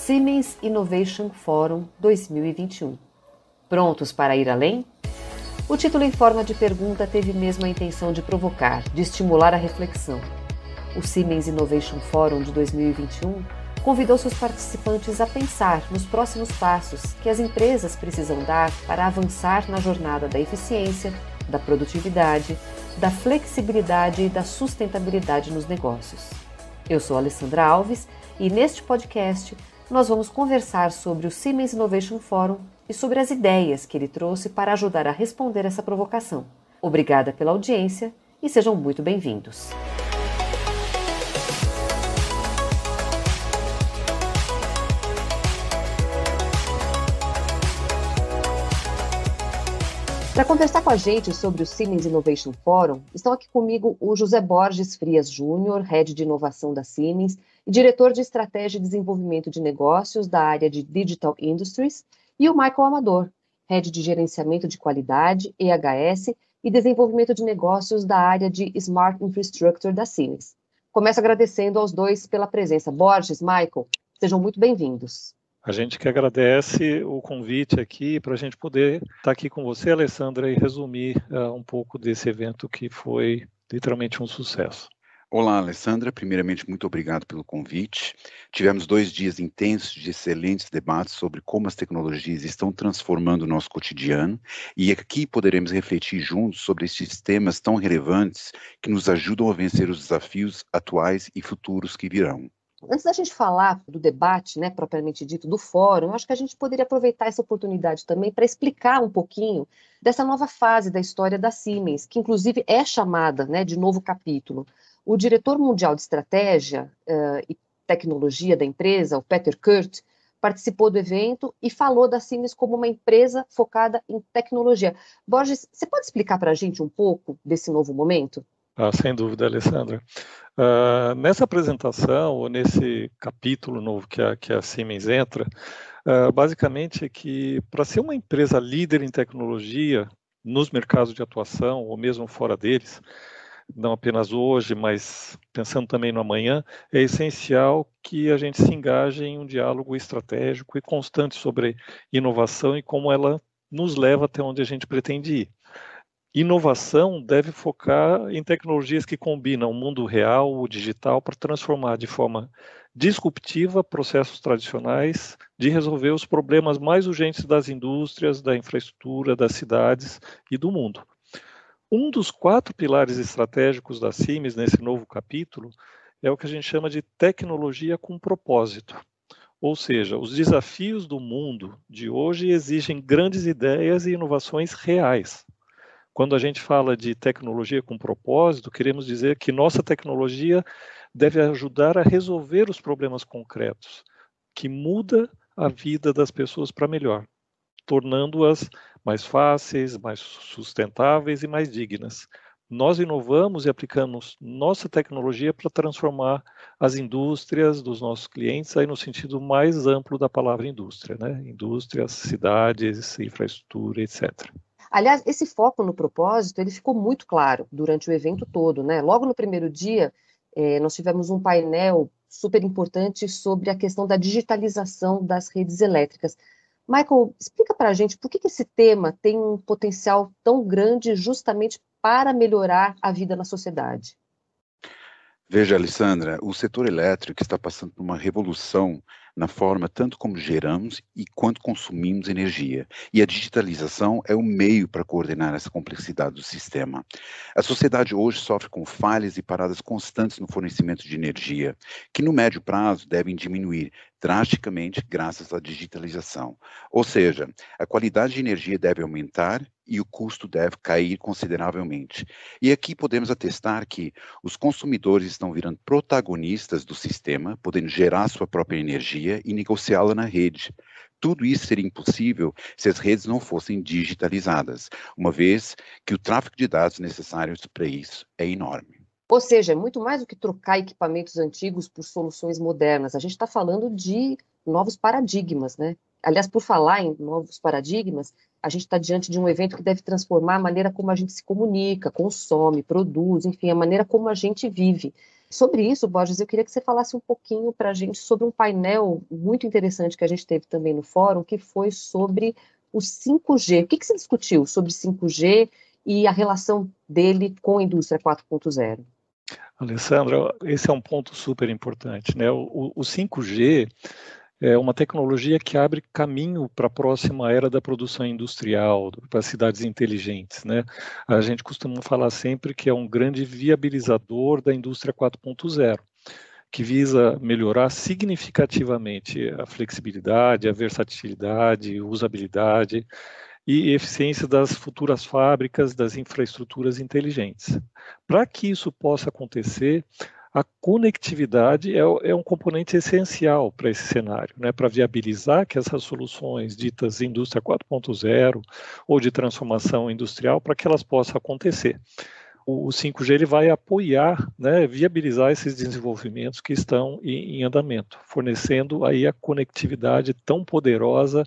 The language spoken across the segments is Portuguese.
Siemens Innovation Forum 2021. Prontos para ir além? O título em forma de pergunta teve mesmo a intenção de provocar, de estimular a reflexão. O Siemens Innovation Forum de 2021 convidou seus participantes a pensar nos próximos passos que as empresas precisam dar para avançar na jornada da eficiência, da produtividade, da flexibilidade e da sustentabilidade nos negócios. Eu sou Alessandra Alves e neste podcast nós vamos conversar sobre o Siemens Innovation Forum e sobre as ideias que ele trouxe para ajudar a responder essa provocação. Obrigada pela audiência e sejam muito bem-vindos. Para conversar com a gente sobre o Siemens Innovation Forum, estão aqui comigo o José Borges Frias Júnior, Head de Inovação da Siemens e Diretor de Estratégia e Desenvolvimento de Negócios da área de Digital Industries, e o Michael Amador, Head de Gerenciamento de Qualidade, EHS, e Desenvolvimento de Negócios da área de Smart Infrastructure da Siemens. Começo agradecendo aos dois pela presença. Borges, Michael, sejam muito bem-vindos. A gente que agradece o convite aqui para a gente poder estar aqui com você, Alessandra, e resumir um pouco desse evento que foi literalmente um sucesso. Olá, Alessandra. Primeiramente, muito obrigado pelo convite. Tivemos 2 dias intensos de excelentes debates sobre como as tecnologias estão transformando o nosso cotidiano e aqui poderemos refletir juntos sobre esses temas tão relevantes que nos ajudam a vencer os desafios atuais e futuros que virão. Antes da gente falar do debate, propriamente dito, do fórum, eu acho que a gente poderia aproveitar essa oportunidade também para explicar um pouquinho dessa nova fase da história da Siemens, que inclusive é chamada de novo capítulo. O diretor mundial de estratégia e tecnologia da empresa, o Peter Kurt, participou do evento e falou da Siemens como uma empresa focada em tecnologia. Borges, você pode explicar para a gente um pouco desse novo momento? Sem dúvida, Alessandra. Nessa apresentação, ou nesse capítulo novo que a Siemens entra, basicamente é que para ser uma empresa líder em tecnologia, nos mercados de atuação, ou mesmo fora deles, não apenas hoje, mas pensando também no amanhã, é essencial que a gente se engaje em um diálogo estratégico e constante sobre inovação e como ela nos leva até onde a gente pretende ir. Inovação deve focar em tecnologias que combinam o mundo real, o digital, para transformar de forma disruptiva processos tradicionais de resolver os problemas mais urgentes das indústrias, da infraestrutura, das cidades e do mundo. Um dos 4 pilares estratégicos da Siemens nesse novo capítulo é o que a gente chama de tecnologia com propósito. Ou seja, os desafios do mundo de hoje exigem grandes ideias e inovações reais. Quando a gente fala de tecnologia com propósito, queremos dizer que nossa tecnologia deve ajudar a resolver os problemas concretos, que muda a vida das pessoas para melhor, tornando-as mais fáceis, mais sustentáveis e mais dignas. Nós inovamos e aplicamos nossa tecnologia para transformar as indústrias dos nossos clientes aí no sentido mais amplo da palavra indústria, Indústrias, cidades, infraestrutura, etc. Aliás, esse foco no propósito, ele ficou muito claro durante o evento todo, Logo no primeiro dia, nós tivemos um painel super importante sobre a questão da digitalização das redes elétricas. Michael, explica para a gente por que esse tema tem um potencial tão grande justamente para melhorar a vida na sociedade. Veja, Alessandra, o setor elétrico está passando por uma revolução na forma tanto como geramos e quanto consumimos energia. E a digitalização é o meio para coordenar essa complexidade do sistema. A sociedade hoje sofre com falhas e paradas constantes no fornecimento de energia, que no médio prazo devem diminuir drasticamente graças à digitalização. Ou seja, a qualidade de energia deve aumentar e o custo deve cair consideravelmente. E aqui podemos atestar que os consumidores estão virando protagonistas do sistema, podendo gerar sua própria energia e negociá-la na rede. Tudo isso seria impossível se as redes não fossem digitalizadas, uma vez que o tráfego de dados necessários para isso é enorme. Ou seja, é muito mais do que trocar equipamentos antigos por soluções modernas. A gente está falando de novos paradigmas, Aliás, por falar em novos paradigmas, a gente está diante de um evento que deve transformar a maneira como a gente se comunica, consome, produz, enfim, a maneira como a gente vive. Sobre isso, Borges, eu queria que você falasse um pouquinho para a gente sobre um painel muito interessante que a gente teve também no fórum, que foi sobre o 5G. O que que se discutiu sobre 5G e a relação dele com a indústria 4.0? Alessandra, esse é um ponto super importante, né? O 5G é uma tecnologia que abre caminho para a próxima era da produção industrial, para cidades inteligentes, né? A gente costuma falar sempre que é um grande viabilizador da indústria 4.0, que visa melhorar significativamente a flexibilidade, a versatilidade, usabilidade e eficiência das futuras fábricas, das infraestruturas inteligentes. Para que isso possa acontecer, a conectividade é um componente essencial para esse cenário, né, para viabilizar que essas soluções ditas indústria 4.0 ou de transformação industrial, para que elas possam acontecer. O 5G ele vai apoiar, né, viabilizar esses desenvolvimentos que estão em andamento, fornecendo aí a conectividade tão poderosa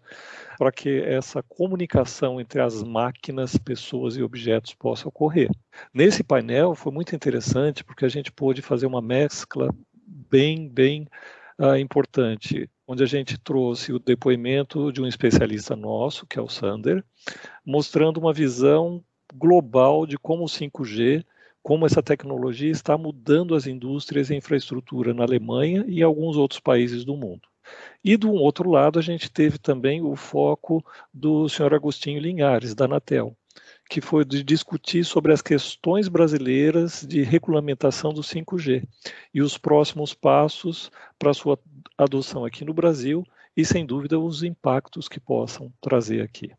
para que essa comunicação entre as máquinas, pessoas e objetos possa ocorrer. Nesse painel foi muito interessante porque a gente pôde fazer uma mescla bem importante, onde a gente trouxe o depoimento de um especialista nosso, que é o Sander, mostrando uma visão global de como o 5G, como essa tecnologia está mudando as indústrias e a infraestrutura na Alemanha e em alguns outros países do mundo. E do outro lado, a gente teve também o foco do senhor Agostinho Linhares, da Anatel, que foi de discutir sobre as questões brasileiras de regulamentação do 5G e os próximos passos para a sua adoção aqui no Brasil e, sem dúvida, os impactos que possam trazer aqui.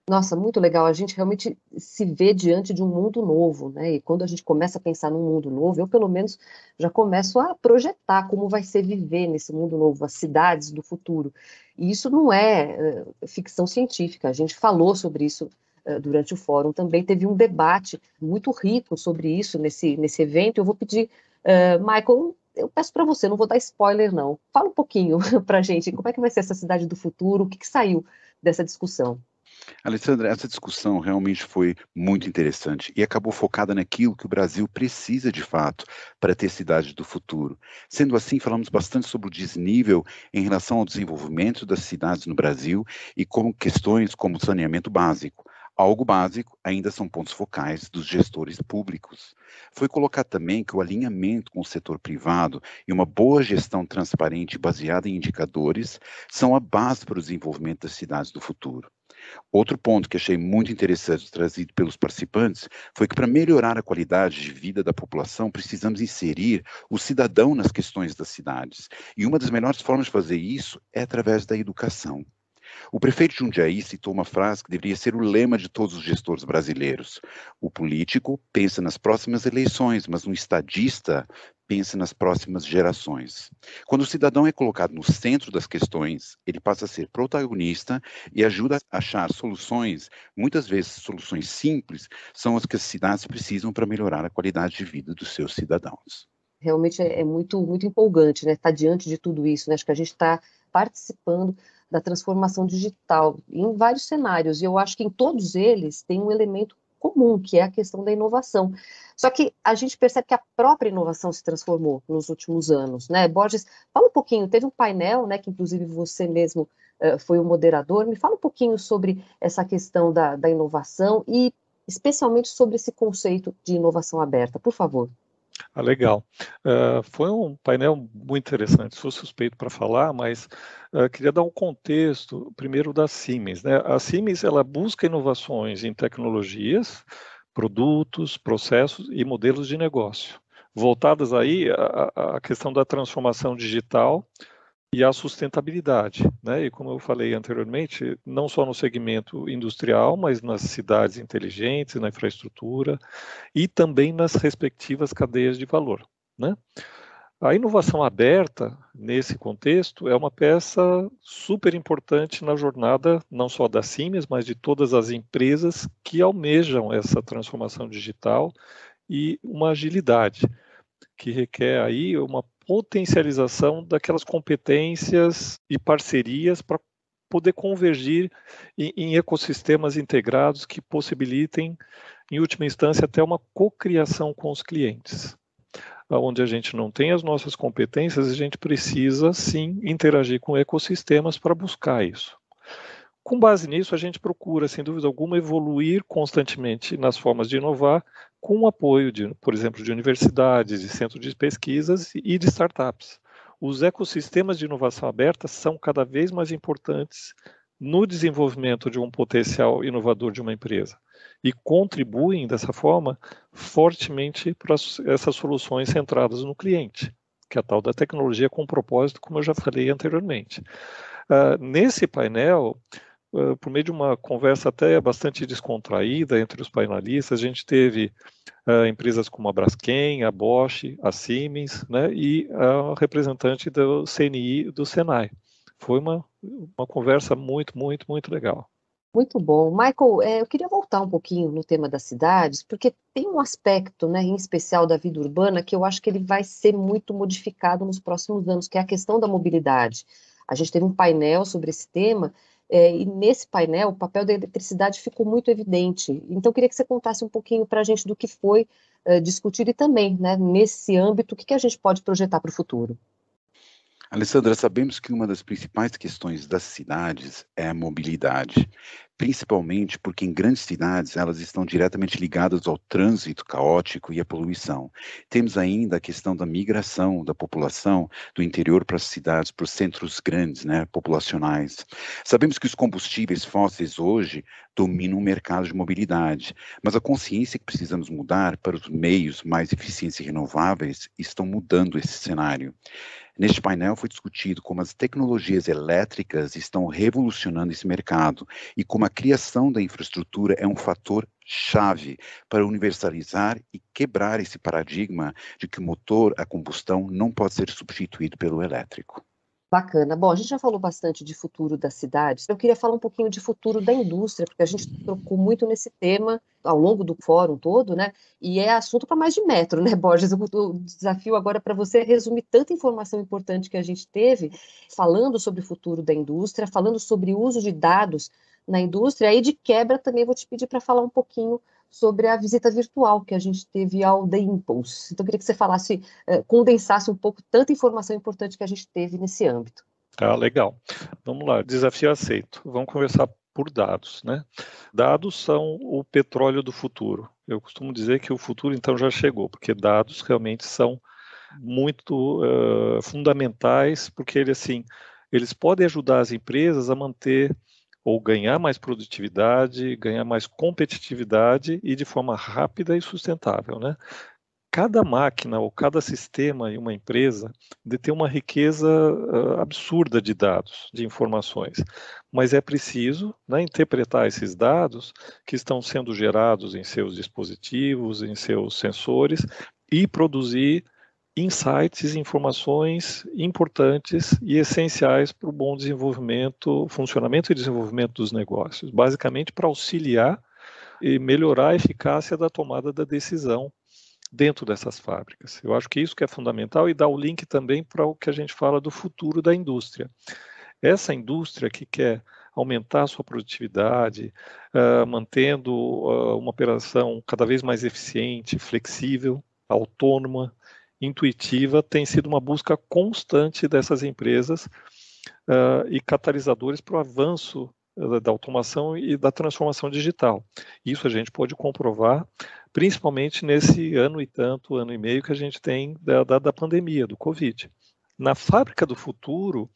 Nossa, muito legal. A gente realmente se vê diante de um mundo novo, né? E quando a gente começa a pensar num mundo novo, eu pelo menos já começo a projetar como vai ser viver nesse mundo novo, as cidades do futuro. E isso não é ficção científica. A gente falou sobre isso durante o fórum. Também teve um debate muito rico sobre isso nesse evento. Eu vou pedir, Michael, eu peço para você, não vou dar spoiler não. Fala um pouquinho para a gente, como é que vai ser essa cidade do futuro? O que saiu dessa discussão? Alessandra, essa discussão realmente foi muito interessante e acabou focada naquilo que o Brasil precisa de fato para ter cidades do futuro. Sendo assim, falamos bastante sobre o desnível em relação ao desenvolvimento das cidades no Brasil e como questões como saneamento básico. Algo básico ainda são pontos focais dos gestores públicos. Foi colocado também que o alinhamento com o setor privado e uma boa gestão transparente baseada em indicadores são a base para o desenvolvimento das cidades do futuro. Outro ponto que achei muito interessante trazido pelos participantes foi que para melhorar a qualidade de vida da população precisamos inserir o cidadão nas questões das cidades. E uma das melhores formas de fazer isso é através da educação. O prefeito de Jundiaí citou uma frase que deveria ser o lema de todos os gestores brasileiros. O político pensa nas próximas eleições, mas o estadista pensa nas próximas gerações. Quando o cidadão é colocado no centro das questões, ele passa a ser protagonista e ajuda a achar soluções, muitas vezes soluções simples, são as que as cidades precisam para melhorar a qualidade de vida dos seus cidadãos. Realmente é muito empolgante, né? Estar diante de tudo isso, né? Acho que a gente está participando da transformação digital em vários cenários, e eu acho que em todos eles tem um elemento comum, que é a questão da inovação. Só que a gente percebe que a própria inovação se transformou nos últimos anos, né? Borges, fala um pouquinho, teve um painel, né, que inclusive você mesmo foi o moderador, me fala um pouquinho sobre essa questão da inovação e especialmente sobre esse conceito de inovação aberta, por favor. Legal. Foi um painel muito interessante. Sou suspeito para falar, mas queria dar um contexto, primeiro, da Siemens, né? A Siemens, ela busca inovações em tecnologias, produtos, processos e modelos de negócio, voltadas aí à questão da transformação digital e a sustentabilidade, né? E como eu falei anteriormente, não só no segmento industrial, mas nas cidades inteligentes, na infraestrutura e também nas respectivas cadeias de valor, né? A inovação aberta, nesse contexto, é uma peça super importante na jornada, não só da Siemens, mas de todas as empresas que almejam essa transformação digital e uma agilidade, que requer aí uma potencialização daquelas competências e parcerias para poder convergir em ecossistemas integrados que possibilitem, em última instância, até uma cocriação com os clientes. onde a gente não tem as nossas competências, a gente precisa, sim, interagir com ecossistemas para buscar isso. Com base nisso, a gente procura, sem dúvida alguma, evoluir constantemente nas formas de inovar, com o apoio, por exemplo, de universidades, de centros de pesquisas e de startups. Os ecossistemas de inovação aberta são cada vez mais importantes no desenvolvimento de um potencial inovador de uma empresa e contribuem, dessa forma, fortemente para essas soluções centradas no cliente, que é a tal da tecnologia com propósito, como eu já falei anteriormente. Nesse painel, por meio de uma conversa até bastante descontraída entre os painelistas, a gente teve empresas como a Braskem, a Bosch, a Siemens, né, e a representante do CNI, do Senai. Foi uma conversa muito legal. Muito bom. Michael, eu queria voltar um pouquinho no tema das cidades, porque tem um aspecto, né, em especial da vida urbana, que eu acho que ele vai ser muito modificado nos próximos anos, que é a questão da mobilidade. A gente teve um painel sobre esse tema, e nesse painel o papel da eletricidade ficou muito evidente. Então, eu queria que você contasse um pouquinho para a gente do que foi discutido e também, né, nesse âmbito, o que a gente pode projetar para o futuro. Alessandra, sabemos que uma das principais questões das cidades é a mobilidade, principalmente porque em grandes cidades elas estão diretamente ligadas ao trânsito caótico e à poluição. Temos ainda a questão da migração da população do interior para as cidades, para os centros grandes, né, populacionais. Sabemos que os combustíveis fósseis hoje dominam o mercado de mobilidade, mas a consciência que precisamos mudar para os meios mais eficientes e renováveis estão mudando esse cenário. Neste painel foi discutido como as tecnologias elétricas estão revolucionando esse mercado e como a criação da infraestrutura é um fator chave para universalizar e quebrar esse paradigma de que o motor a combustão não pode ser substituído pelo elétrico. Bacana. Bom, a gente já falou bastante de futuro das cidades. Eu queria falar um pouquinho de futuro da indústria, porque a gente trocou muito nesse tema ao longo do fórum todo, né? E é assunto para mais de metro, né, Borges? O desafio agora para você é resumir tanta informação importante que a gente teve, falando sobre o futuro da indústria, falando sobre o uso de dados na indústria, e de quebra também vou te pedir para falar um pouquinho sobre a visita virtual que a gente teve ao The Impulse. Então, eu queria que você falasse, condensasse um pouco tanta informação importante que a gente teve nesse âmbito. Legal. Vamos lá, desafio aceito. Vamos conversar por dados, né? Dados são o petróleo do futuro. Eu costumo dizer que o futuro, então, já chegou, porque dados realmente são muito fundamentais, porque eles podem ajudar as empresas a manter ou ganhar mais produtividade, ganhar mais competitividade e de forma rápida e sustentável, né? Cada máquina ou cada sistema em uma empresa detém uma riqueza absurda de dados, de informações, mas é preciso, né, interpretar esses dados que estão sendo gerados em seus dispositivos, em seus sensores e produzir insights, informações importantes e essenciais para o bom desenvolvimento, funcionamento e desenvolvimento dos negócios, basicamente para auxiliar e melhorar a eficácia da tomada da decisão dentro dessas fábricas. Eu acho que isso que é fundamental e dá o link também para o que a gente fala do futuro da indústria. Essa indústria que quer aumentar a sua produtividade, mantendo uma operação cada vez mais eficiente, flexível, autônoma, intuitiva, tem sido uma busca constante dessas empresas e catalisadores para o avanço da automação e da transformação digital. Isso a gente pode comprovar, principalmente nesse ano e meio que a gente tem da pandemia, do Covid. Na fábrica do futuro,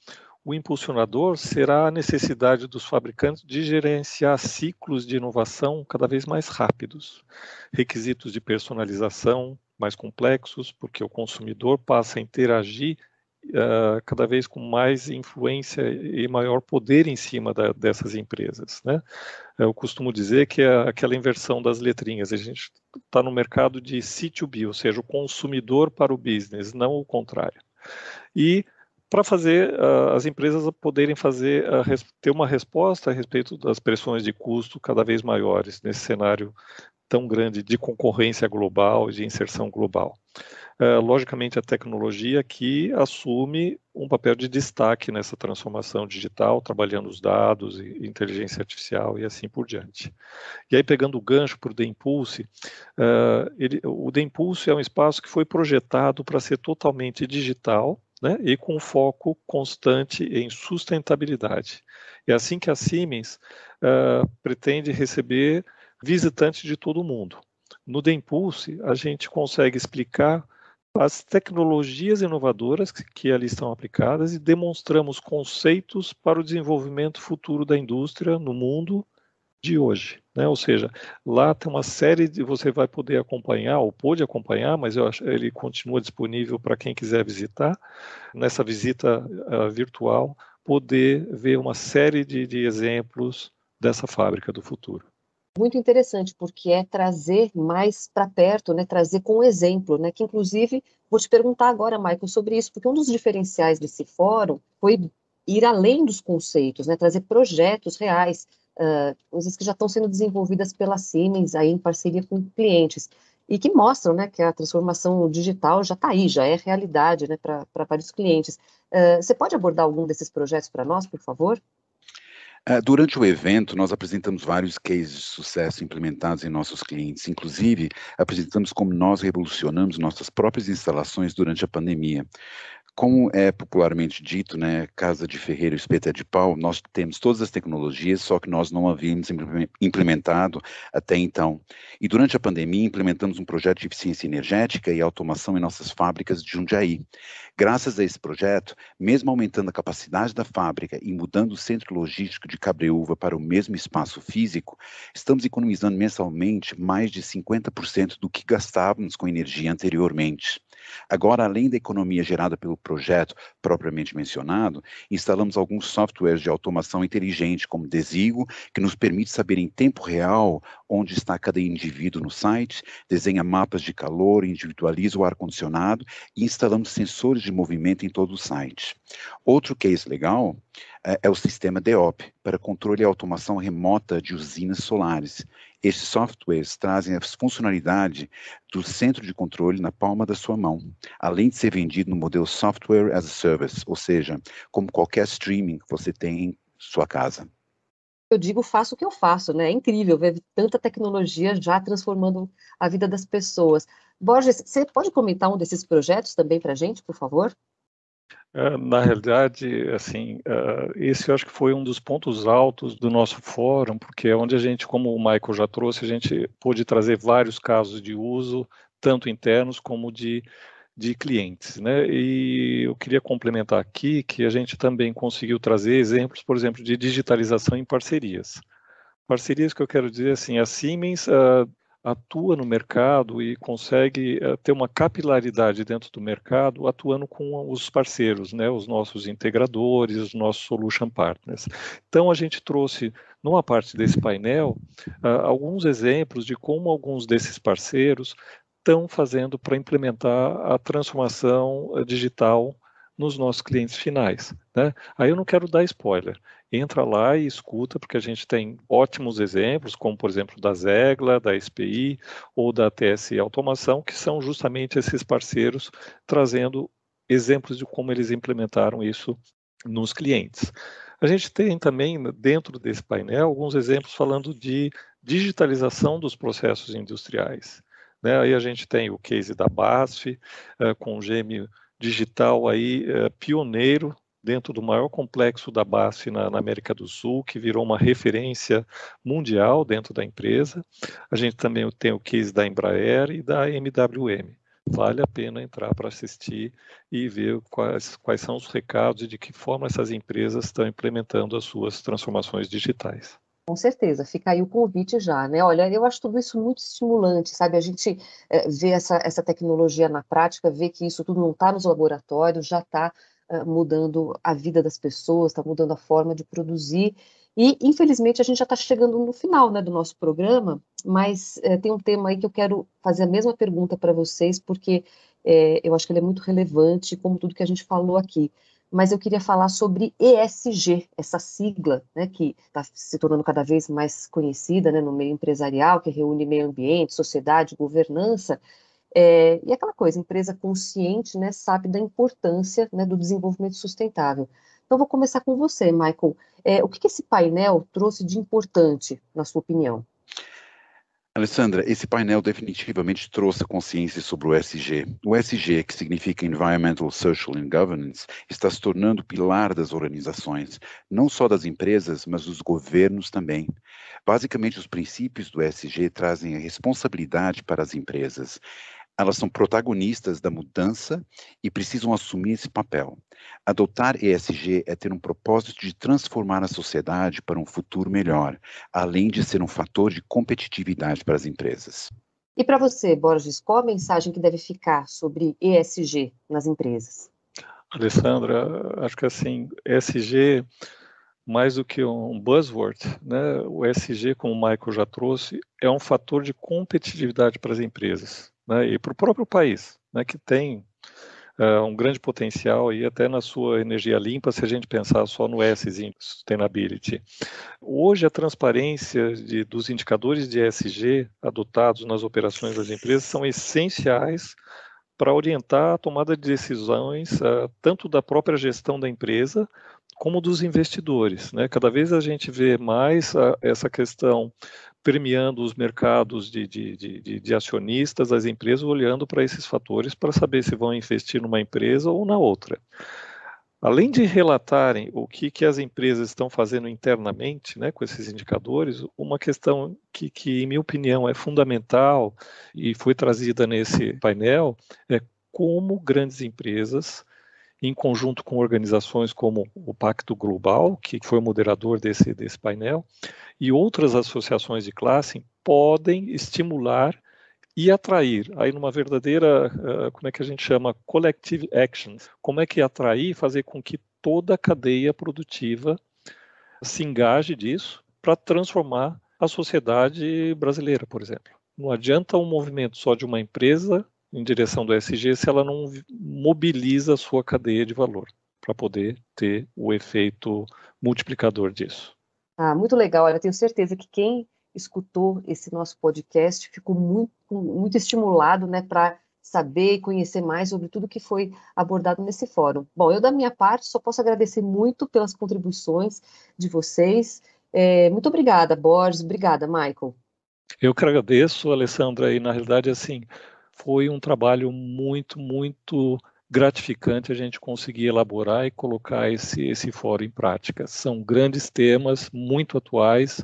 o impulsionador será a necessidade dos fabricantes de gerenciar ciclos de inovação cada vez mais rápidos, requisitos de personalização mais complexos, porque o consumidor passa a interagir cada vez com mais influência e maior poder em cima dessas empresas, né? Eu costumo dizer que é aquela inversão das letrinhas. A gente está no mercado de C2B, ou seja, o consumidor para o business, não o contrário. E para fazer as empresas poderem ter uma resposta a respeito das pressões de custo cada vez maiores nesse cenário tão grande de concorrência global, de inserção global. Logicamente, a tecnologia que assume um papel de destaque nessa transformação digital, trabalhando os dados, e inteligência artificial e assim por diante. E aí, pegando o gancho para o DEMPulse, o DEMPulse é um espaço que foi projetado para ser totalmente digital, né, e com foco constante em sustentabilidade. É assim que a Siemens pretende receber visitantes de todo o mundo. No DEMPulse, a gente consegue explicar as tecnologias inovadoras que ali estão aplicadas e demonstramos conceitos para o desenvolvimento futuro da indústria no mundo de hoje, né? Ou seja, lá tem uma série de, você vai poder acompanhar, ou pode acompanhar, mas ele continua disponível para quem quiser visitar, nessa visita virtual, poder ver uma série de exemplos dessa fábrica do futuro. Muito interessante, porque é trazer mais para perto, né, trazer com exemplo, né, que inclusive vou te perguntar agora, Michael, sobre isso, porque um dos diferenciais desse fórum foi ir além dos conceitos, né, trazer projetos reais, coisas que já estão sendo desenvolvidas pela Siemens aí em parceria com clientes, e que mostram, né, que a transformação digital já está aí, já é realidade, né, para vários clientes. Você pode abordar algum desses projetos para nós, por favor? Durante o evento, nós apresentamos vários cases de sucesso implementados em nossos clientes. Inclusive, apresentamos como nós revolucionamos nossas próprias instalações durante a pandemia. Como é popularmente dito, né, casa de ferreiro, espeta de pau, nós temos todas as tecnologias, só que nós não havíamos implementado até então. E durante a pandemia, implementamos um projeto de eficiência energética e automação em nossas fábricas de Jundiaí. Graças a esse projeto, mesmo aumentando a capacidade da fábrica e mudando o centro logístico de Cabreúva para o mesmo espaço físico, estamos economizando mensalmente mais de 50% do que gastávamos com energia anteriormente. Agora, além da economia gerada pelo projeto propriamente mencionado, instalamos alguns softwares de automação inteligente, como Desigo, que nos permite saber em tempo real onde está cada indivíduo no site, desenha mapas de calor, individualiza o ar-condicionado e instalamos sensores de movimento em todo o site. Outro case legal é o sistema DEOP, para controle e automação remota de usinas solares. Estes softwares trazem a funcionalidade do centro de controle na palma da sua mão, além de ser vendido no modelo Software as a Service, ou seja, como qualquer streaming que você tem em sua casa. Eu digo, faço o que eu faço, né? É incrível ver tanta tecnologia já transformando a vida das pessoas. Borges, você pode comentar um desses projetos também para a gente, por favor? Na realidade, assim, esse eu acho que foi um dos pontos altos do nosso fórum, porque é onde a gente, como o Michael já trouxe, a gente pôde trazer vários casos de uso, tanto internos como de clientes, né? E eu queria complementar aqui que a gente também conseguiu trazer exemplos, por exemplo, de digitalização em parcerias. Parcerias que eu quero dizer assim, a Siemens atua no mercado e consegue ter uma capilaridade dentro do mercado, atuando com os parceiros, né, os nossos integradores, os nossos solution partners. Então, a gente trouxe, numa parte desse painel, alguns exemplos de como alguns desses parceiros estão fazendo para implementar a transformação digital nos nossos clientes finais, né? Aí eu não quero dar spoiler. Entra lá e escuta, porque a gente tem ótimos exemplos, como por exemplo da Zegla, da SPI ou da TSI Automação, que são justamente esses parceiros trazendo exemplos de como eles implementaram isso nos clientes. A gente tem também, dentro desse painel, alguns exemplos falando de digitalização dos processos industriais, né? Aí a gente tem o case da BASF, com o gêmeo digital aí, pioneiro dentro do maior complexo da BASF na América do Sul, que virou uma referência mundial dentro da empresa. A gente também tem o case da Embraer e da MWM. Vale a pena entrar para assistir e ver quais são os recados e de que forma essas empresas estão implementando as suas transformações digitais. Com certeza, fica aí o convite já, né? Olha, eu acho tudo isso muito estimulante, sabe? A gente vê essa tecnologia na prática, vê que isso tudo não está nos laboratórios, já está mudando a vida das pessoas, está mudando a forma de produzir. E, infelizmente, a gente já está chegando no final, né, do nosso programa, mas tem um tema aí que eu quero fazer a mesma pergunta para vocês, porque eu acho que ele é muito relevante, como tudo que a gente falou aqui. mas eu queria falar sobre ESG, essa sigla, né, que está se tornando cada vez mais conhecida, né, no meio empresarial, que reúne meio ambiente, sociedade, governança, e aquela coisa, empresa consciente, né, sabe da importância, né, do desenvolvimento sustentável. Então, vou começar com você, Michael. O que esse painel trouxe de importante, na sua opinião? Alessandra, esse painel definitivamente trouxe consciência sobre o ESG. O ESG, que significa Environmental, Social and Governance, está se tornando pilar das organizações, não só das empresas, mas dos governos também. Basicamente, os princípios do ESG trazem a responsabilidade para as empresas. Elas são protagonistas da mudança e precisam assumir esse papel. Adotar ESG é ter um propósito de transformar a sociedade para um futuro melhor, além de ser um fator de competitividade para as empresas. E para você, Borges, qual a mensagem que deve ficar sobre ESG nas empresas? Alessandra, acho que assim, ESG, mais do que um buzzword, né, o ESG, como o Michael já trouxe, é um fator de competitividade para as empresas, né, e para o próprio país, né, que tem um grande potencial e até na sua energia limpa, se a gente pensar só no Szinho, Sustainability. Hoje, a transparência dos indicadores de ESG adotados nas operações das empresas são essenciais para orientar a tomada de decisões, tanto da própria gestão da empresa, como dos investidores, né? Cada vez a gente vê mais essa questão premiando os mercados de acionistas, as empresas olhando para esses fatores para saber se vão investir numa empresa ou na outra. Além de relatarem o que as empresas estão fazendo internamente, né, com esses indicadores, uma questão que, em minha opinião, é fundamental e foi trazida nesse painel é como grandes empresas, em conjunto com organizações como o Pacto Global, que foi o moderador desse painel, e outras associações de classe, podem estimular e atrair, aí numa verdadeira, como é que a gente chama, collective action, como é que atrair e fazer com que toda a cadeia produtiva se engaje disso para transformar a sociedade brasileira, por exemplo. Não adianta um movimento só de uma empresa em direção do ESG se ela não mobiliza a sua cadeia de valor para poder ter o efeito multiplicador disso. Muito legal. Olha, tenho certeza que quem escutou esse nosso podcast ficou muito estimulado, né, para saber e conhecer mais sobre tudo que foi abordado nesse fórum. Bom, eu da minha parte só posso agradecer muito pelas contribuições de vocês. Muito obrigada, Borges. Obrigada, Michael. Eu que agradeço, Alessandra, e na realidade, assim, foi um trabalho muito, muito gratificante a gente conseguir elaborar e colocar esse fórum em prática. São grandes temas, muito atuais,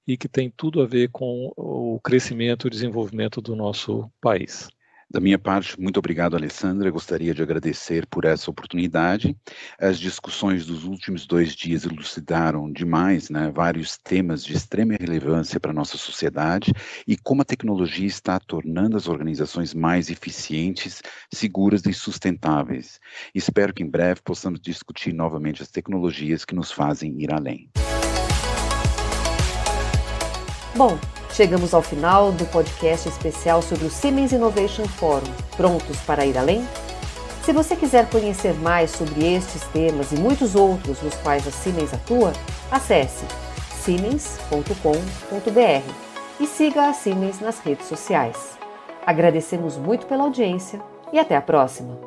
e que tem tudo a ver com o crescimento e desenvolvimento do nosso país. Da minha parte, muito obrigado, Alessandra. Gostaria de agradecer por essa oportunidade. As discussões dos últimos 2 dias elucidaram demais, né, vários temas de extrema relevância para a nossa sociedade e como a tecnologia está tornando as organizações mais eficientes, seguras e sustentáveis. Espero que em breve possamos discutir novamente as tecnologias que nos fazem ir além. Bom, chegamos ao final do podcast especial sobre o Siemens Innovation Forum. Prontos para ir além? Se você quiser conhecer mais sobre estes temas e muitos outros nos quais a Siemens atua, acesse siemens.com.br e siga a Siemens nas redes sociais. Agradecemos muito pela audiência e até a próxima!